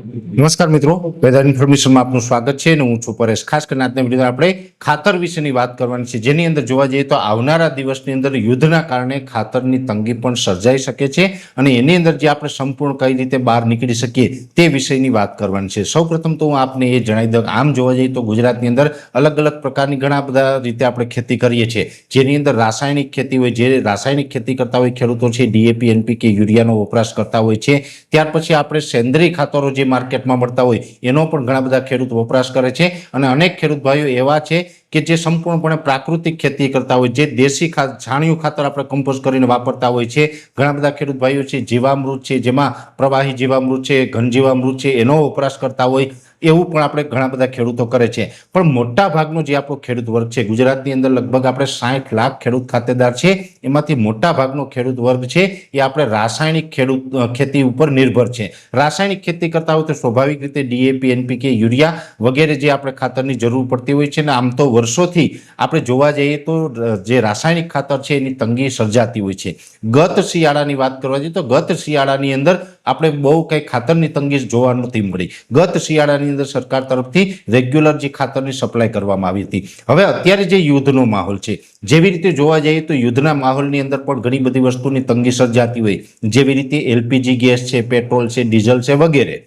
નમસ્કાર મિત્રો, વેધર ઇન્ફોર્મેશનમાં આપનું સ્વાગત છે અને હું છું પરેશ। ખાસ કરીને આજના વિડીયોમાં આપણે ખાતર વિશેની વાત કરવાની છે, જેની અંદર જોવા જઈએ તો આવનારા દિવસની અંદર યુદ્ધના કારણે ખાતરની તંગી પણ સર્જાઈ શકે છે અને એની અંદર જે આપણે સંપૂર્ણ કઈ રીતે બહાર નીકળી શકીએ તે વિષયની વાત કરવાની છે। સૌપ્રથમ તો હું આપને એ જણાવી દઉં, આમ જોવા જઈએ તો ગુજરાતની અંદર અલગ અલગ પ્રકારની ઘણા બધા રીતે આપણે ખેતી કરીએ છીએ, જેની અંદર રાસાયણિક ખેતી હોય, જે રાસાયણિક ખેતી કરતા હોય ખેડૂતો છે ડીએપી એનપીકે યુરિયાનો વપરાશ કરતા હોય છે। ત્યાર પછી આપણે સેન્દ્રીય ખાતરો જે માર્કેટમાં મળતા હોય એનો પણ ઘણા બધા ખેડૂત વપરાશ કરે છે અને અનેક ખેડૂત ભાઈઓ એવા છે કે જે સંપૂર્ણપણે પ્રાકૃતિક ખેતી કરતા હોય, જે દેશી છાણિયું ખાતર આપણે કમ્પોઝ કરીને વાપરતા હોય છે। ઘણા બધા ખેડૂત ભાઈઓ છે જીવામૃત છે, જેમાં પ્રવાહી જીવામૃત છે, ઘન જીવામૃત છે, એનો વપરાશ કરતા હોય, એવું પણ આપણે ઘણા બધા ખેડૂતો કરે છે। પણ મોટા ભાગનો જે આપણો ખેડૂત વર્ગ છે ગુજરાતની અંદર, લગભગ આપણે 60 લાખ ખેડૂત ખાતેદાર છે, એમાંથી મોટા ભાગનો ખેડૂત વર્ગ છે એ આપણે રાસાયણિક ખેતી ઉપર નિર્ભર છે। રાસાયણિક ખેતી કરતા હોય તો સ્વાભાવિક રીતે ડીએપી એનપીકે યુરિયા વગેરે જે આપણે ખાતરની જરૂર પડતી હોય છે, ને આમ તો વર્ષોથી આપણે જોવા જઈએ તો જે રાસાયણિક ખાતર છે એની તંગી સર્જાતી હોય છે। ગત શિયાળાની વાત કરવા જઈએ તો ગત શિયાળાની અંદર આપણે બહુ કઈ ખાતરની તંગી જોવા નહોતી મળી। ગત શિયાળાની અંદર સરકાર તરફથી રેગ્યુલર જે ખાતરની સપ્લાય કરવામાં આવી હતી। હવે અત્યારે જે યુદ્ધનો માહોલ છે, જેવી રીતે જોવા જઈએ તો યુદ્ધના માહોલની અંદર પણ ઘણી બધી વસ્તુની તંગી સર્જાતી હોય, જેવી રીતે એલપીજી ગેસ છે, પેટ્રોલ છે, ડીઝલ છે વગેરે।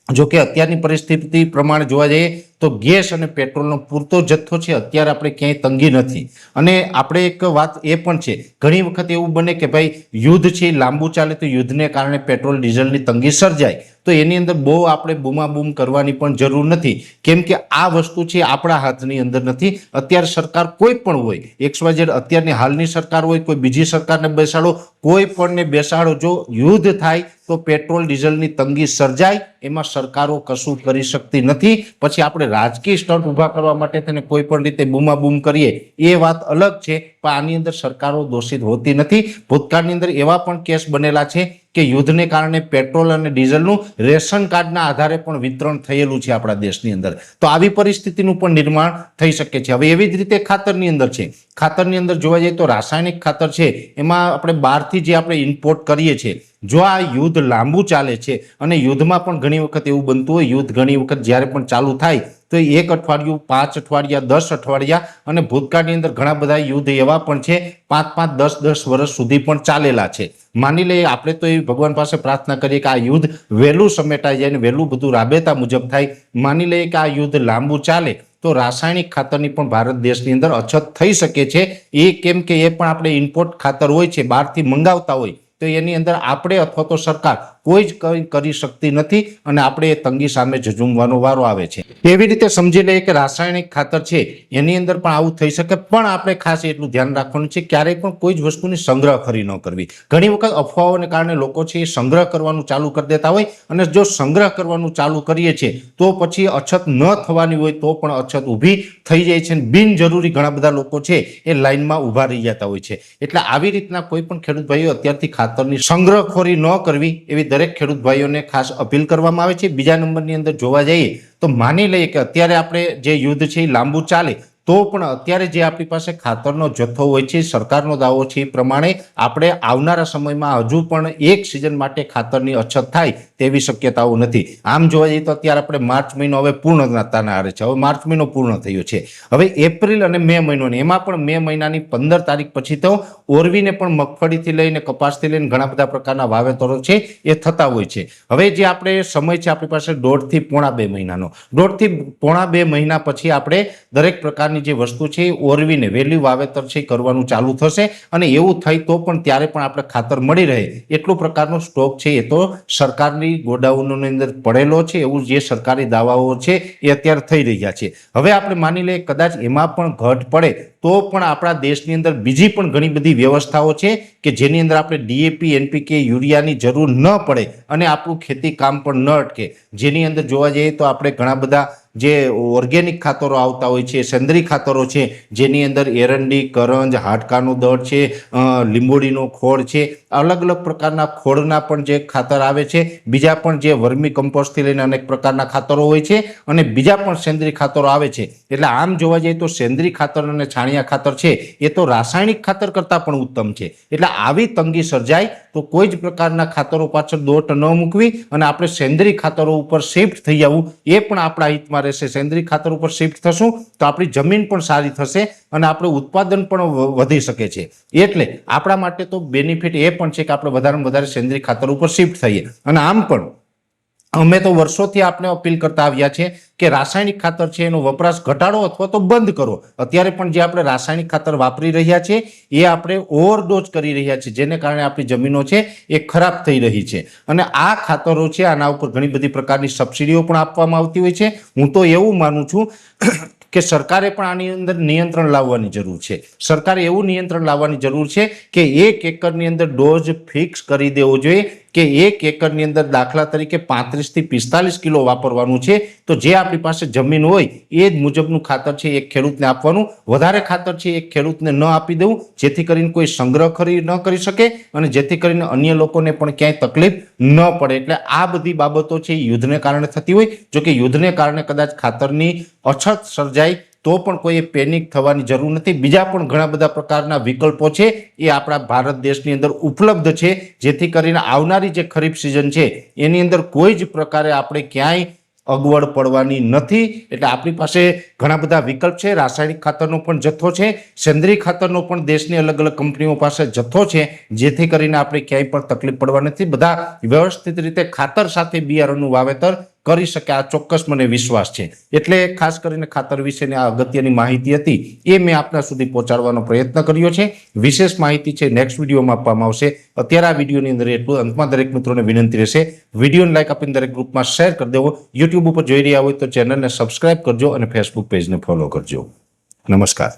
જો કે અત્યારની પરિસ્થિતિ પ્રમાણે જોવા જઈએ તો ગેસ અને પેટ્રોલનો પૂરતો જથ્થો છે, અત્યારે આપણે ક્યાંય તંગી નથી। અને આપણે એક વાત એ પણ છે, ઘણી વખત એવું બને કે ભાઈ યુદ્ધ છે લાંબુ ચાલે તો યુદ્ધને કારણે પેટ્રોલ ડીઝલની તંગી સર્જાય, તો એની અંદર બહુ આપણે બૂમાબૂમ કરવાની પણ જરૂર નથી, કેમ કે આ વસ્તુ છે આપણા હાથની અંદર નથી। અત્યારે સરકાર કોઈ પણ હોય, XYZ અત્યારની હાલની સરકાર હોય, કોઈ બીજી સરકારને બેસાડો, કોઈ પણને બેસાડો, જો યુદ્ધ થાય તો પેટ્રોલ ડીઝલની તંગી સર્જાય, એમાં સરકારો કશું કરી શકતી નથી। પછી આપણે રાજકીય સ્ટન્ટ ઊભા કરવા માટે તેને કોઈ પણ રીતે બૂમાબૂમ કરીએ એ વાત અલગ છે, પણ આની અંદર સરકારો દોષિત હોતી નથી। ભૂતકાળની અંદર એવા પણ કેસ બનેલા છે કે યુદ્ધને કારણે પેટ્રોલ અને ડીઝલનું રેશન કાર્ડના આધારે પણ વિતરણ થયેલું છે આપણા દેશની અંદર, તો આવી પરિસ્થિતિનું પણ નિર્માણ થઈ શકે છે। હવે એવી જ રીતે ખાતરની અંદર છે, ખાતરની અંદર જોવા જઈએ તો રાસાયણિક ખાતર છે એમાં આપણે બહારથી જે આપણે ઇમ્પોર્ટ કરીએ છીએ, જો આ યુદ્ધ લાંબુ ચાલે છે અને યુદ્ધમાં પણ ઘણી વખત એવું બનતું હોય, યુદ્ધ ઘણી વખત જ્યારે પણ ચાલુ થાય તો 1 અઠવાડિયું, 5 અઠવાડિયા, 10 અઠવાડિયા, અને ભૂતકાળની અંદર ઘણા બધા યુદ્ધ એવા પણ છે 5-5, 10-10 વર્ષ સુધી પણ ચાલેલા છે। માની લઈએ, આપણે તો એ ભગવાન પાસે પ્રાર્થના કરીએ કે આ યુદ્ધ વહેલું સમેટાઈ જાય ને વહેલું બધું રાબેતા મુજબ થાય। માની લઈએ કે આ યુદ્ધ લાંબુ ચાલે તો રાસાયણિક ખાતરની પણ ભારત દેશની અંદર અછત થઈ શકે છે। એ કેમ કે એ પણ આપણે ઇમ્પોર્ટ ખાતર હોય છે, બહારથી મંગાવતા હોય, તો એની અંદર આપણે અથવા તો સરકાર કોઈ જ કંઈ કરી શકતી નથી અને આપણે એ તંગી સામે ઝઝૂમવાનો વારો આવે છે। એવી રીતે સમજી લઈએ કે રાસાયણિક ખાતર છે એની અંદર પણ આવું થઈ શકે, પણ આપણે ખાસ એટલું ધ્યાન રાખવાનું છે ક્યારેય પણ કોઈ જ વસ્તુની સંગ્રહખોરી ન કરવી। ઘણી વખત અફવાઓને કારણે લોકો છે એ સંગ્રહ કરવાનું ચાલુ કરી દેતા હોય, અને જો સંગ્રહ કરવાનું ચાલુ કરીએ છીએ તો પછી અછત ન થવાની હોય તો પણ અછત ઊભી થઈ જાય છે, બિનજરૂરી ઘણા બધા લોકો છે એ લાઈનમાં ઊભા રહી જતા હોય છે। એટલે આવી રીતના કોઈ પણ ખેડૂત ભાઈઓ અત્યારથી ખાતરની સંગ્રહખોરી ન કરવી એવી દરેક ખેડૂત ભાઈઓને ખાસ અપીલ કરવામાં આવે છે। બીજા નંબરની અંદર જોવા જઈએ તો માની લઈએ કે અત્યારે આપણે જે યુદ્ધ છે એ લાંબુ ચાલે તો પણ અત્યારે જે આપણી પાસે ખાતરનો જથ્થો હોય છે, સરકારનો દાવો છે એ પ્રમાણે આપણે આવનારા સમયમાં હજુ પણ એક સિઝન માટે ખાતરની અછત થાય તેવી શક્યતાઓ નથી। આમ જોવા જઈએ તો અત્યારે આપણે માર્ચ મહિનો હવે પૂર્ણતાના આરે છે, હવે માર્ચ મહિનો પૂર્ણ થયો છે, હવે એપ્રિલ અને મે મહિનો, એમાં પણ મે મહિનાની 15 તારીખ પછી તો ઓરવીને પણ મગફળીથી લઈને કપાસથી લઈને ઘણા બધા પ્રકારના વાવેતરો છે એ થતા હોય છે। હવે જે આપણે સમય છે આપણી પાસે 1.5 થી પોણા 2 મહિનાનો, 1.5 થી પોણા 2 મહિના પછી આપણે દરેક પ્રકારની જે વસ્તુ છે એ ઓરવીને વહેલું વાવેતર છે કરવાનું ચાલુ થશે, અને એવું થાય તો પણ ત્યારે પણ આપણે ખાતર મળી રહે એટલો પ્રકારનો સ્ટોક છે એ તો સરકારની ગોડાઉનોની અંદર પડેલો છે, એવું જે સરકારી દાવાઓ છે એ અત્યારે થઈ રહ્યા છે। હવે આપણે માની લઈએ કદાચ એમાં પણ ઘટ પડે તો પણ આપણા દેશની અંદર બીજી પણ ઘણી બધી વ્યવસ્થાઓ છે કે જેની અંદર આપણે ડીએપી એનપીકે યુરિયાની જરૂર ન પડે અને આપણું ખેતી કામ પણ ન અટકે। જેની અંદર જોવા જઈએ તો આપણે ઘણા બધા જે ઓર્ગેનિક ખાતરો આવતા હોય છે, સેન્દ્રીય ખાતરો છે, જેની અંદર એરંડી, કરંજ, હાડકાનું દળ છે, લીંબોડીનો ખોળ છે, અલગ અલગ પ્રકારના ખોળના પણ જે ખાતર આવે છે, બીજા પણ જે વર્મી કમ્પોસ્ટથી લઈને અનેક પ્રકારના ખાતરો હોય છે અને બીજા પણ સેન્દ્રીય ખાતરો આવે છે. એટલે આમ જોવા જઈએ તો સેન્દ્રીય ખાતર અને છાણિયા ખાતર છે એ તો રાસાયણિક ખાતર કરતાં પણ ઉત્તમ છે. એટલે આવી તંગી સર્જાય તો કોઈ જ પ્રકારના ખાતરો પાછળ દોટ ન મૂકવી અને આપણે સેન્દ્રીય ખાતરો ઉપર શિફ્ટ થઈ જવું એ પણ આપણા હિતમાં રહેશે. સેન્દ્રીય ખાતર ઉપર શિફ્ટ થશું તો આપણી જમીન પણ સારી થશે અને આપણું ઉત્પાદન પણ વધી શકે છે. એટલે આપણા માટે તો બેનિફિટ એ પણ છે કે આપણે વધારેમાં વધારે સેન્દ્રીય ખાતર ઉપર શિફ્ટ થઈએ. અને આમ પણ અમે તો વર્ષોથી આપણે અપીલ કરતા આવ્યા છે કે રાસાયણિક ખાતર છે એનો વપરાશ ઘટાડો અથવા તો બંધ કરો. અત્યારે પણ જે આપણે રાસાયણિક ખાતર વાપરી રહ્યા છે એ આપણે ઓવરડોઝ કરી રહ્યા છીએ, જેને કારણે આપણી જમીનો છે એ ખરાબ થઈ રહી છે. અને આ ખાતરો છે આના ઉપર ઘણી બધી પ્રકારની સબસિડીઓ પણ આપવામાં આવતી હોય છે. હું તો એવું માનું છું કે સરકારે પણ આની અંદર નિયંત્રણ લાવવાની જરૂર છે. સરકારે એવું નિયંત્રણ લાવવાની જરૂર છે કે 1 એકરની અંદર ડોઝ ફિક્સ કરી દેવો જોઈએ કે 1 એકરની અંદર દાખલા તરીકે 35 થી 45 કિલો વાપરવાનું છે. તો જે આપણી પાસે જમીન હોય એ જ મુજબનું ખાતર છે એક ખેડૂતને આપવાનું. વધારે ખાતર છે એક ખેડૂતને ન આપી દેવું, જેથી કરીને કોઈ સંગ્રહ ન કરી શકે અને જેથી કરીને અન્ય લોકોને પણ ક્યાંય તકલીફ ન પડે. એટલે આ બધી બાબતો છે યુદ્ધને કારણે થતી હોય. જો કે યુદ્ધને કારણે કદાચ ખાતરની અછત સર્જાય તો પણ કોઈ પેનિક થવાની જરૂર નથી. બીજા પણ ઘણા બધા પ્રકારના વિકલ્પો છે એ આપણા ભારત દેશની અંદર ઉપલબ્ધ છે, જેથી કરીને આવનારી જે ખરીફ સિઝન છે એની અંદર કોઈ જ પ્રકારે આપણે ક્યાંય અગવડ પડવાની નથી. એટલે આપણી પાસે ઘણા બધા વિકલ્પ છે. રાસાયણિક ખાતરનો પણ જથ્થો છે, સેન્દ્રીય ખાતરનો પણ દેશની અલગ અલગ કંપનીઓ પાસે જથ્થો છે, જેથી કરીને આપણે ક્યાંય પણ તકલીફ પડવા નથી. બધા વ્યવસ્થિત રીતે ખાતર સાથે બિયારણનું વાવેતર કરી શકે આ ચોક્કસ મને વિશ્વાસ છે. એટલે ખાસ કરીને ખાતર વિશેની આ અગત્યની માહિતી હતી એ મેં આપના સુધી પહોંચાડવાનો પ્રયત્ન કર્યો છે. વિશેષ માહિતી છે નેક્સ્ટ વિડીયોમાં આપવામાં આવશે. અત્યારે આ વિડીયોની અંદર એટલું. અંતમાં દરેક મિત્રોને વિનંતી રહેશે વિડીયોને લાઈક આપીને દરેક ગ્રુપમાં શેર કરી દેવો. યુટ્યુબ ઉપર જોઈ રહ્યા હોય તો ચેનલને સબસ્ક્રાઇબ કરજો અને ફેસબુક પેજને ફોલો કરજો. નમસ્કાર.